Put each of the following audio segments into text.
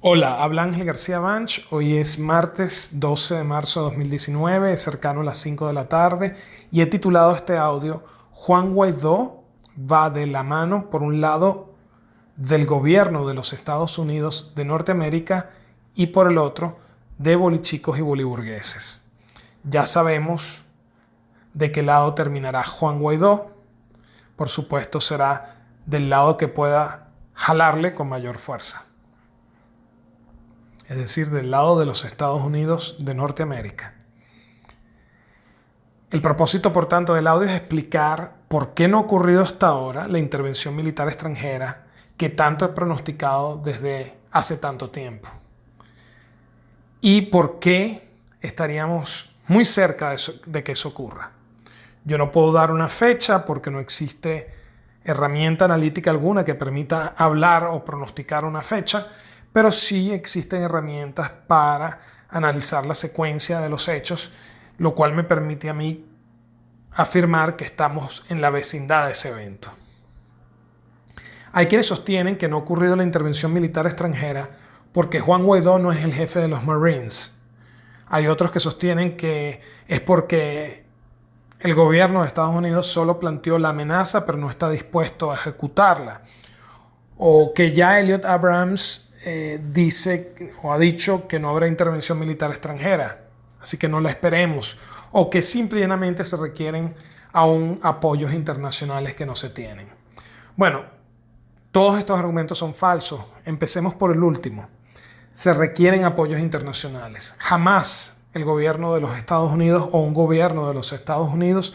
Hola, habla Ángel García Banch. Hoy es martes 12 de marzo de 2019, es cercano a las 5 de la tarde y he titulado este audio Juan Guaidó va de la mano, por un lado, del gobierno de los Estados Unidos de Norteamérica y por el otro, de bolichicos y boliburgueses. Ya sabemos de qué lado terminará Juan Guaidó. Por supuesto, será del lado que pueda jalarle con mayor fuerza, es decir, del lado de los Estados Unidos de Norteamérica. El propósito, por tanto, del audio es explicar por qué no ha ocurrido hasta ahora la intervención militar extranjera que tanto he pronosticado desde hace tanto tiempo y por qué estaríamos muy cerca de que eso ocurra. Yo no puedo dar una fecha porque no existe herramienta analítica alguna que permita hablar o pronosticar una fecha, pero sí existen herramientas para analizar la secuencia de los hechos, lo cual me permite a mí afirmar que estamos en la vecindad de ese evento. Hay quienes sostienen que no ha ocurrido la intervención militar extranjera porque Juan Guaidó no es el jefe de los Marines. Hay otros que sostienen que es porque el gobierno de Estados Unidos solo planteó la amenaza pero no está dispuesto a ejecutarla. O que ya Elliot Abrams dice o ha dicho que no habrá intervención militar extranjera, así que no la esperemos. O que simplemente se requieren aún apoyos internacionales que no se tienen. Bueno, todos estos argumentos son falsos. Empecemos por el último. Se requieren apoyos internacionales. Jamás el gobierno de los Estados Unidos o un gobierno de los Estados Unidos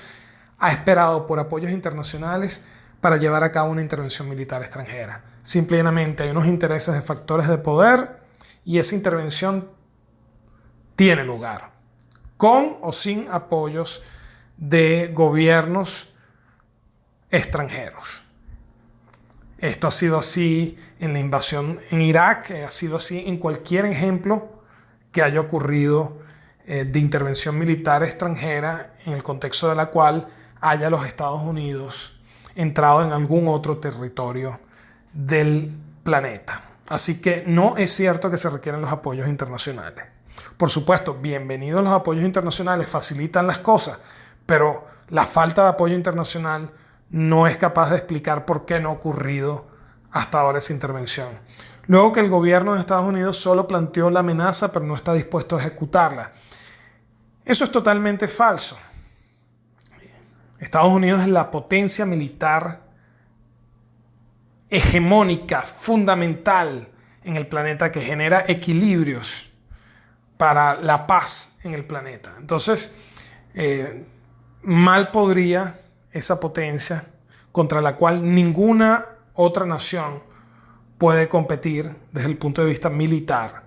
ha esperado por apoyos internacionales para llevar a cabo una intervención militar extranjera. Simplemente hay unos intereses de factores de poder y esa intervención tiene lugar, con o sin apoyos de gobiernos extranjeros. Esto ha sido así en la invasión en Irak, ha sido así en cualquier ejemplo que haya ocurrido de intervención militar extranjera en el contexto de la cual haya los Estados Unidos entrado en algún otro territorio del planeta. Así que no es cierto que se requieren los apoyos internacionales. Por supuesto, bienvenidos los apoyos internacionales, facilitan las cosas, pero la falta de apoyo internacional no es capaz de explicar por qué no ha ocurrido hasta ahora esa intervención. Luego que el gobierno de Estados Unidos solo planteó la amenaza, pero no está dispuesto a ejecutarla. Eso es totalmente falso. Estados Unidos es la potencia militar hegemónica, fundamental en el planeta, que genera equilibrios para la paz en el planeta. Entonces, mal podría esa potencia, contra la cual ninguna otra nación puede competir desde el punto de vista militar,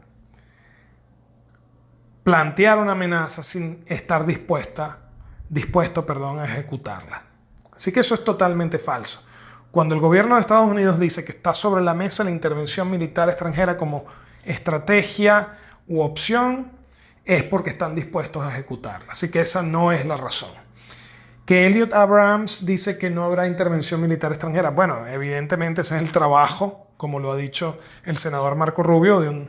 plantear una amenaza sin estar dispuesto, a ejecutarla. Así que eso es totalmente falso. Cuando el gobierno de Estados Unidos dice que está sobre la mesa la intervención militar extranjera como estrategia u opción, es porque están dispuestos a ejecutarla. Así que esa no es la razón. Que Elliot Abrams dice que no habrá intervención militar extranjera. Bueno, evidentemente ese es el trabajo, como lo ha dicho el senador Marco Rubio,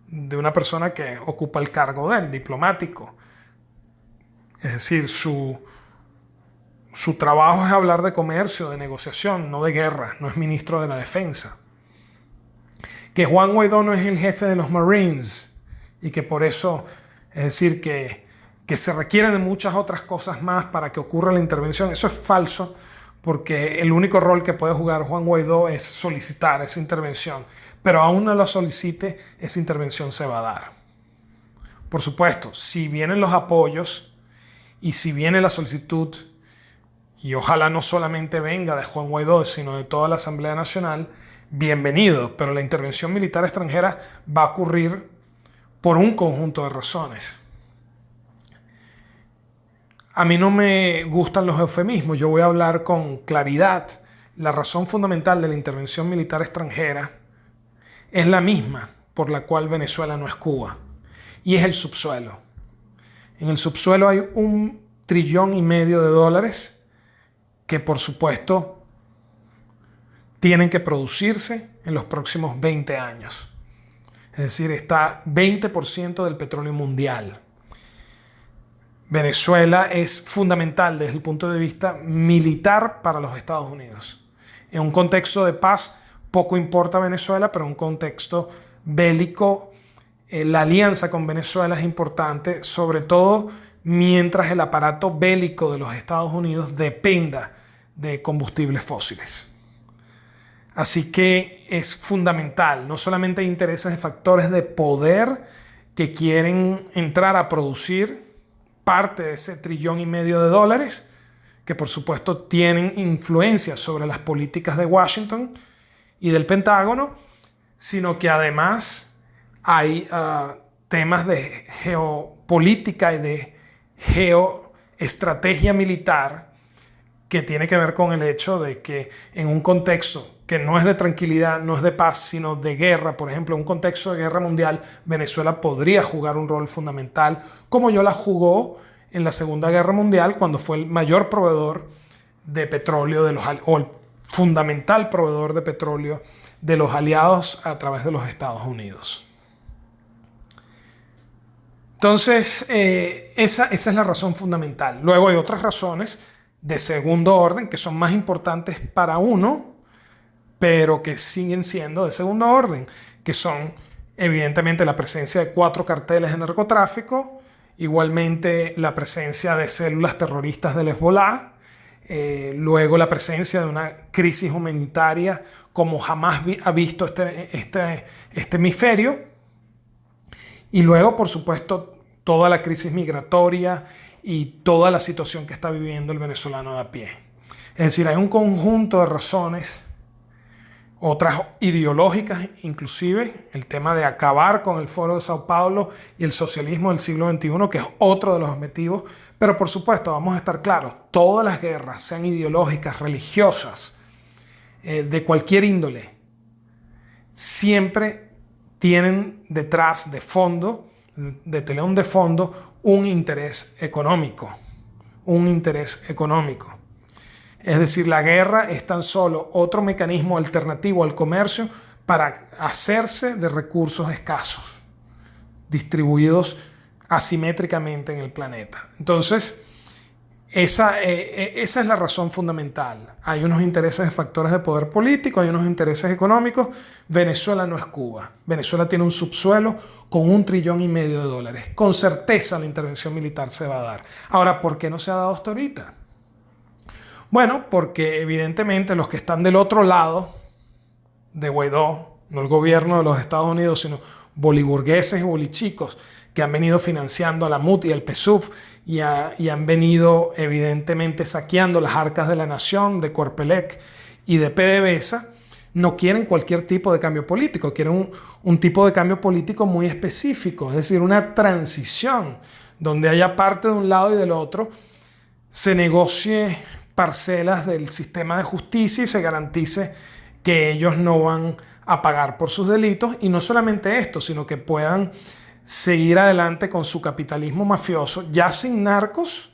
de una persona que ocupa el cargo de él, diplomático. Es decir, su trabajo es hablar de comercio, de negociación, no de guerra. No es ministro de la Defensa. Que Juan Guaidó no es el jefe de los Marines y que por eso, es decir, que se requieren de muchas otras cosas más para que ocurra la intervención. Eso es falso, porque el único rol que puede jugar Juan Guaidó es solicitar esa intervención. Pero aún no la solicite, esa intervención se va a dar. Por supuesto, si vienen los apoyos y si viene la solicitud, y ojalá no solamente venga de Juan Guaidó, sino de toda la Asamblea Nacional, bienvenido, pero la intervención militar extranjera va a ocurrir por un conjunto de razones. A mí no me gustan los eufemismos, yo voy a hablar con claridad. La razón fundamental de la intervención militar extranjera es la misma por la cual Venezuela no es Cuba, y es el subsuelo. En el subsuelo hay $1,5 trillones que, por supuesto, tienen que producirse en los próximos 20 años. Es decir, está 20% del petróleo mundial. Venezuela es fundamental desde el punto de vista militar para los Estados Unidos. En un contexto de paz, poco importa Venezuela, pero en un contexto bélico, la alianza con Venezuela es importante, sobre todo mientras el aparato bélico de los Estados Unidos dependa de combustibles fósiles. Así que es fundamental, no solamente hay intereses de factores de poder que quieren entrar a producir parte de ese $1,5 trillón, que por supuesto tienen influencia sobre las políticas de Washington y del Pentágono, sino que además hay temas de geopolítica y de geoestrategia militar que tiene que ver con el hecho de que en un contexto que no es de tranquilidad, no es de paz, sino de guerra, por ejemplo, en un contexto de guerra mundial, Venezuela podría jugar un rol fundamental, como yo la jugó en la Segunda Guerra Mundial, cuando fue el mayor proveedor de petróleo o el fundamental proveedor de petróleo de los aliados a través de los Estados Unidos. Entonces, esa es la razón fundamental. Luego hay otras razones de segundo orden que son más importantes para uno, pero que siguen siendo de segundo orden, que son evidentemente la presencia de 4 carteles de narcotráfico, igualmente la presencia de células terroristas del Hezbollah, luego la presencia de una crisis humanitaria como jamás ha visto este hemisferio, y luego, por supuesto, toda la crisis migratoria y toda la situación que está viviendo el venezolano de a pie. Es decir, hay un conjunto de razones, otras ideológicas inclusive, el tema de acabar con el Foro de Sao Paulo y el socialismo del siglo XXI, que es otro de los objetivos, pero por supuesto, vamos a estar claros, todas las guerras, sean ideológicas, religiosas, de cualquier índole, siempre tienen detrás de fondo, de telón de fondo, un interés económico. Es decir, la guerra es tan solo otro mecanismo alternativo al comercio para hacerse de recursos escasos, distribuidos asimétricamente en el planeta. Entonces, esa es la razón fundamental. Hay unos intereses de factores de poder político, hay unos intereses económicos. Venezuela no es Cuba. Venezuela tiene un subsuelo con $1,5 trillón. Con certeza la intervención militar se va a dar. Ahora, ¿por qué no se ha dado hasta ahorita? Bueno, porque evidentemente los que están del otro lado de Guaidó, no el gobierno de los Estados Unidos, sino boliburgueses y bolichicos que han venido financiando a la MUT y al PSUV y han venido evidentemente saqueando las arcas de la nación, de Corpelec y de PDVSA, no quieren cualquier tipo de cambio político, quieren un tipo de cambio político muy específico, es decir, una transición donde haya parte de un lado y del otro, se negocie parcelas del sistema de justicia y se garantice que ellos no van a pagar por sus delitos, y no solamente esto, sino que puedan seguir adelante con su capitalismo mafioso, ya sin narcos,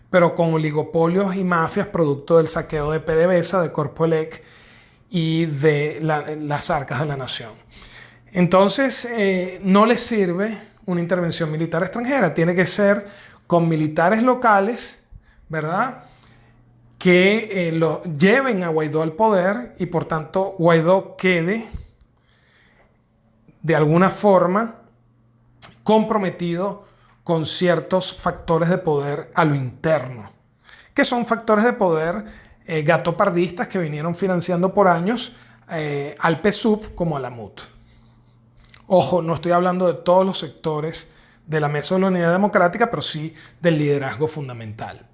pero con oligopolios y mafias producto del saqueo de PDVSA, de Corpoelec y de las arcas de la nación. Entonces, no les sirve una intervención militar extranjera, tiene que ser con militares locales, ¿verdad?, que lo lleven a Guaidó al poder y por tanto Guaidó quede de alguna forma comprometido con ciertos factores de poder a lo interno, que son factores de poder gatopardistas que vinieron financiando por años al PSUV como a la MUT. Ojo, no estoy hablando de todos los sectores de la Mesa de la Unidad Democrática, pero sí del liderazgo fundamental.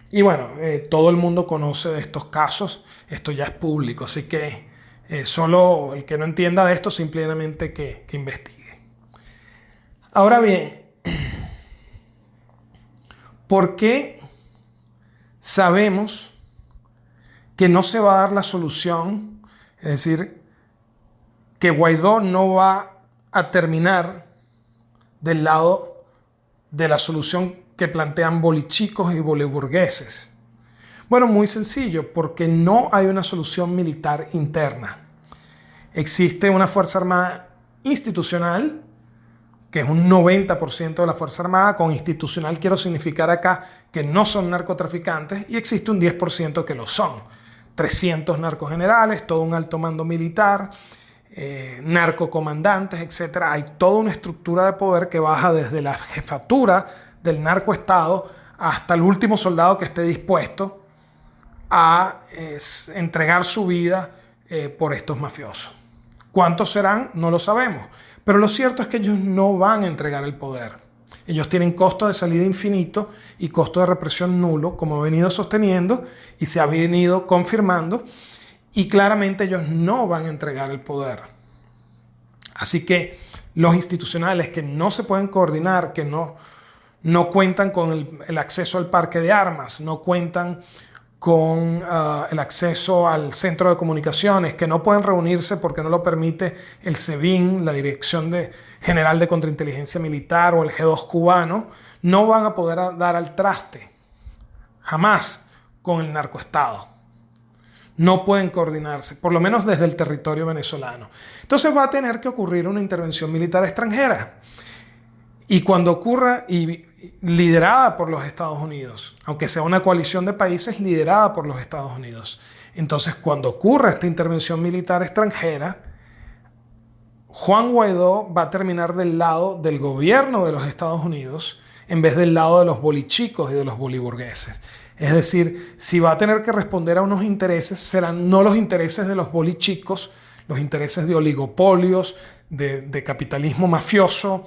Y bueno, todo el mundo conoce de estos casos, esto ya es público, así que solo el que no entienda de esto simplemente que investigue. Ahora bien, ¿por qué sabemos que no se va a dar la solución? Es decir, que Guaidó no va a terminar del lado de la solución que plantean bolichicos y boliburgueses. Bueno, muy sencillo, porque no hay una solución militar interna. Existe una Fuerza Armada institucional, que es un 90% de la Fuerza Armada. Con institucional quiero significar acá que no son narcotraficantes, y existe un 10% que lo son. 300 narcogenerales, todo un alto mando militar, narcocomandantes, etc. Hay toda una estructura de poder que baja desde la jefatura del narcoestado hasta el último soldado que esté dispuesto a entregar su vida por estos mafiosos. ¿Cuántos serán? No lo sabemos. Pero lo cierto es que ellos no van a entregar el poder. Ellos tienen costo de salida infinito y costo de represión nulo, como he venido sosteniendo y se ha venido confirmando. Y claramente ellos no van a entregar el poder. Así que los institucionales que no se pueden coordinar, que no cuentan con el acceso al parque de armas, no cuentan con el acceso al centro de comunicaciones, que no pueden reunirse porque no lo permite el SEBIN, la Dirección General de Contrainteligencia Militar, o el G2 cubano, no van a poder dar al traste jamás con el narcoestado. No pueden coordinarse, por lo menos desde el territorio venezolano. Entonces va a tener que ocurrir una intervención militar extranjera. Y cuando ocurra, y liderada por los Estados Unidos, aunque sea una coalición de países liderada por los Estados Unidos. Entonces, cuando ocurra esta intervención militar extranjera, Juan Guaidó va a terminar del lado del gobierno de los Estados Unidos en vez del lado de los bolichicos y de los boliburgueses. Es decir, si va a tener que responder a unos intereses, serán no los intereses de los bolichicos, los intereses de oligopolios, de capitalismo mafioso,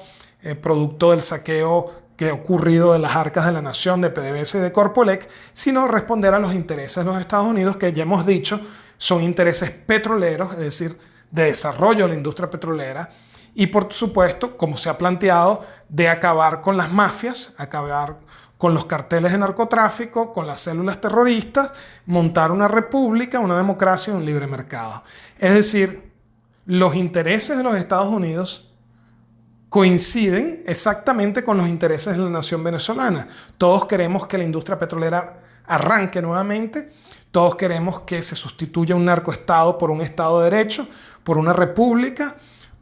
producto del saqueo que ha ocurrido de las arcas de la nación, de PDVSA y de Corpolec, sino responder a los intereses de los Estados Unidos, que ya hemos dicho son intereses petroleros, es decir, de desarrollo de la industria petrolera, y por supuesto, como se ha planteado, de acabar con las mafias, acabar con los carteles de narcotráfico, con las células terroristas, montar una república, una democracia y un libre mercado. Es decir, los intereses de los Estados Unidos coinciden exactamente con los intereses de la nación venezolana. Todos queremos que la industria petrolera arranque nuevamente, todos queremos que se sustituya un narcoestado por un Estado de Derecho, por una república,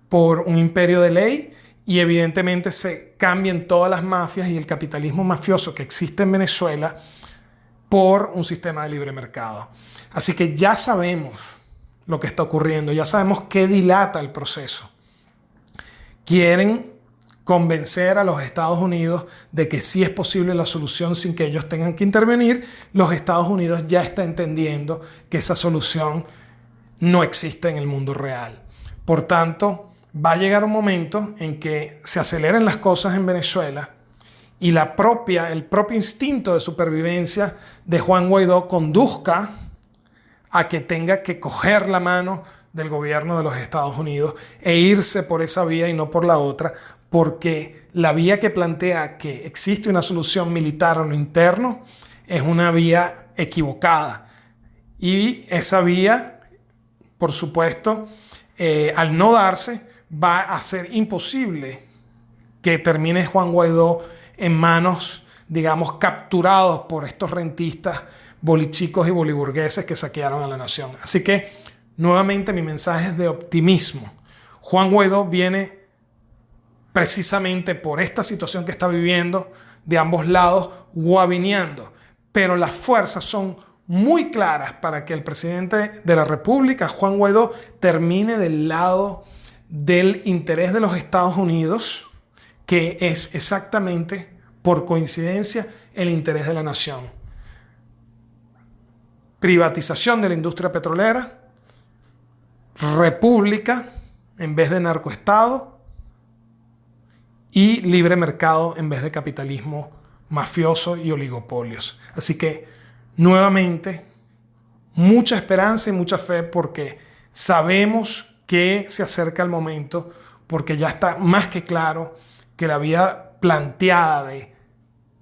por un imperio de ley, y evidentemente se cambien todas las mafias y el capitalismo mafioso que existe en Venezuela por un sistema de libre mercado. Así que ya sabemos lo que está ocurriendo, ya sabemos qué dilata el proceso. Quieren convencer a los Estados Unidos de que sí es posible la solución sin que ellos tengan que intervenir. Los Estados Unidos ya están entendiendo que esa solución no existe en el mundo real. Por tanto, va a llegar un momento en que se aceleren las cosas en Venezuela y el propio instinto de supervivencia de Juan Guaidó conduzca a que tenga que coger la mano del gobierno de los Estados Unidos e irse por esa vía y no por la otra, porque la vía que plantea que existe una solución militar a lo interno es una vía equivocada. Y esa vía, por supuesto, al no darse, va a ser imposible que termine Juan Guaidó en manos, digamos, capturados por estos rentistas bolichicos y boliburgueses que saquearon a la nación. Así que, nuevamente, mi mensaje es de optimismo. Juan Guaidó viene precisamente por esta situación que está viviendo de ambos lados, guabineando, pero las fuerzas son muy claras para que el presidente de la República, Juan Guaidó, termine del lado del interés de los Estados Unidos, que es exactamente, por coincidencia, el interés de la nación. Privatización de la industria petrolera, república en vez de narcoestado y libre mercado en vez de capitalismo mafioso y oligopolios. Así que, nuevamente, mucha esperanza y mucha fe, porque sabemos que se acerca el momento, porque ya está más que claro que la vía planteada de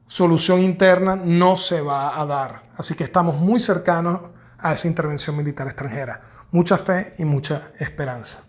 solución interna no se va a dar. Así que estamos muy cercanos a esa intervención militar extranjera. Mucha fe y mucha esperanza.